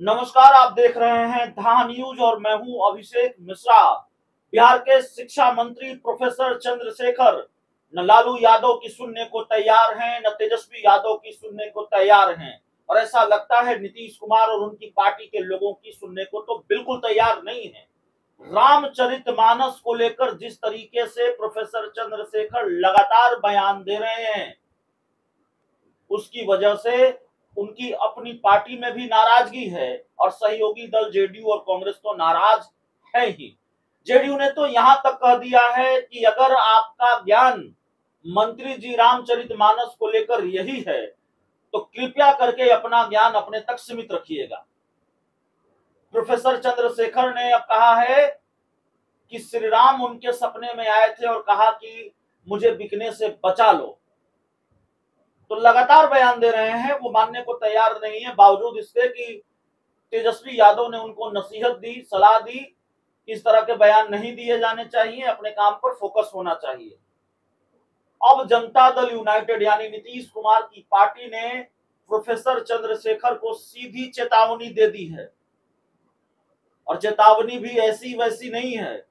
नमस्कार, आप देख रहे हैं धा न्यूज और मैं हूं अभिषेक मिश्रा। बिहार के शिक्षा मंत्री प्रोफेसर चंद्रशेखर न लालू यादव की सुनने को तैयार हैं, न तेजस्वी यादव की सुनने को तैयार हैं। और ऐसा लगता है नीतीश कुमार और उनकी पार्टी के लोगों की सुनने को तो बिल्कुल तैयार नहीं है। रामचरितमानस को लेकर जिस तरीके से प्रोफेसर चंद्रशेखर लगातार बयान दे रहे हैं, उसकी वजह से उनकी अपनी पार्टी में भी नाराजगी है और सहयोगी दल जेडीयू और कांग्रेस तो नाराज है ही। जेडीयू ने तो यहां तक कह दिया है कि अगर आपका ज्ञान मंत्री जी रामचरितमानस को लेकर यही है तो कृपया करके अपना ज्ञान अपने तक सीमित रखिएगा। प्रोफेसर चंद्रशेखर ने अब कहा है कि श्री राम उनके सपने में आए थे और कहा कि मुझे बिकने से बचा लो। तो लगातार बयान दे रहे हैं, वो मानने को तैयार नहीं है, बावजूद इसके कि तेजस्वी यादव ने उनको नसीहत दी, सलाह दी, इस तरह के बयान नहीं दिए जाने चाहिए, अपने काम पर फोकस होना चाहिए। अब जनता दल यूनाइटेड यानी नीतीश कुमार की पार्टी ने प्रोफेसर चंद्रशेखर को सीधी चेतावनी दे दी है और चेतावनी भी ऐसी वैसी नहीं है।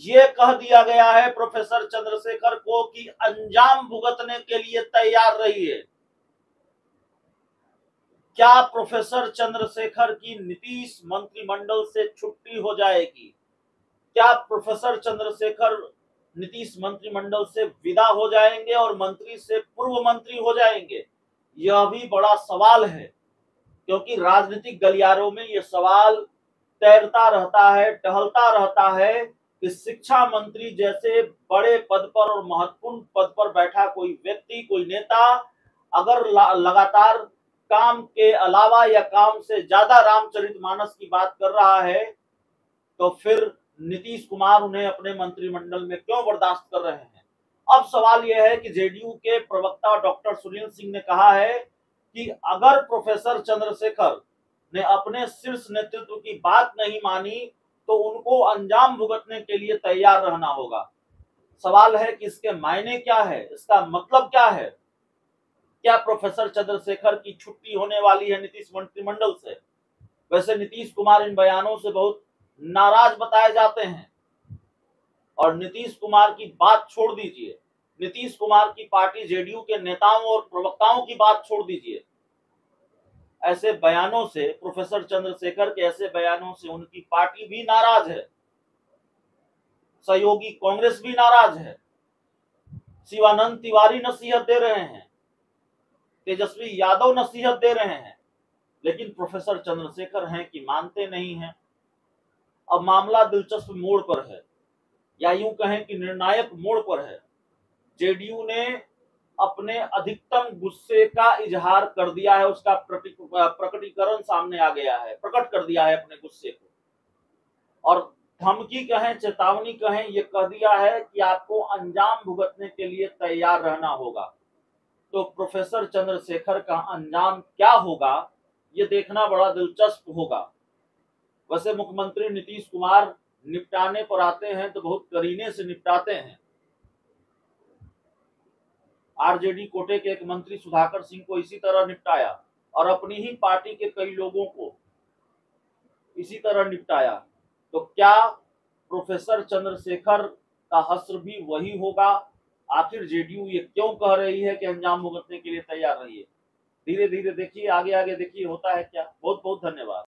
ये कह दिया गया है प्रोफेसर चंद्रशेखर को कि अंजाम भुगतने के लिए तैयार रहिए। क्या प्रोफेसर चंद्रशेखर की नीतीश मंत्रिमंडल से छुट्टी हो जाएगी? क्या प्रोफेसर चंद्रशेखर नीतीश मंत्रिमंडल से विदा हो जाएंगे और मंत्री से पूर्व मंत्री हो जाएंगे? यह भी बड़ा सवाल है, क्योंकि राजनीतिक गलियारों में यह सवाल तैरता रहता है, टहलता रहता है कि शिक्षा मंत्री जैसे बड़े पद पर और महत्वपूर्ण पद पर बैठा कोई व्यक्ति, कोई नेता अगर लगातार काम के अलावा या काम से ज्यादा रामचरितमानस की बात कर रहा है, तो फिर नीतीश कुमार उन्हें अपने मंत्रिमंडल में क्यों बर्दाश्त कर रहे हैं? अब सवाल यह है कि जेडीयू के प्रवक्ता डॉक्टर सुनील सिंह ने कहा है कि अगर प्रोफेसर चंद्रशेखर ने अपने शीर्ष नेतृत्व की बात नहीं मानी तो उनको अंजाम भुगतने के लिए तैयार रहना होगा। सवाल है कि इसके मायने क्या है, इसका मतलब क्या है? क्या प्रोफेसर चंद्रशेखर की छुट्टी होने वाली है नीतीश मंत्रिमंडल से? वैसे नीतीश कुमार इन बयानों से बहुत नाराज बताए जाते हैं और नीतीश कुमार की बात छोड़ दीजिए, नीतीश कुमार की पार्टी जेडीयू के नेताओं और प्रवक्ताओं की बात छोड़ दीजिए। ऐसे बयानों से, प्रोफेसर चंद्रशेखर के ऐसे बयानों से उनकी पार्टी भी नाराज है, सहयोगी कांग्रेस भी नाराज है, शिवानंद तिवारी नसीहत दे रहे हैं, तेजस्वी यादव नसीहत दे रहे हैं, लेकिन प्रोफेसर चंद्रशेखर हैं कि मानते नहीं हैं। अब मामला दिलचस्प मोड़ पर है, या यूं कहें कि निर्णायक मोड़ पर है। जेडीयू ने अपने अधिकतम गुस्से का इजहार कर दिया है, उसका प्रकटीकरण सामने आ गया है, प्रकट कर दिया है अपने गुस्से को, और धमकी कहें, चेतावनी कहें, ये कह दिया है कि आपको अंजाम भुगतने के लिए तैयार रहना होगा। तो प्रोफेसर चंद्रशेखर का अंजाम क्या होगा, ये देखना बड़ा दिलचस्प होगा। वैसे मुख्यमंत्री नीतीश कुमार निपटाने पर आते हैं तो बहुत करीने से निपटाते हैं। आरजेडी कोटे के एक मंत्री सुधाकर सिंह को इसी तरह निपटाया और अपनी ही पार्टी के कई लोगों को इसी तरह निपटाया। तो क्या प्रोफेसर चंद्रशेखर का हश्र भी वही होगा? आखिर जेडीयू ये क्यों कह रही है कि अंजाम भुगतने के लिए तैयार रहिए? धीरे धीरे देखिए, आगे आगे देखिए होता है क्या। बहुत बहुत धन्यवाद।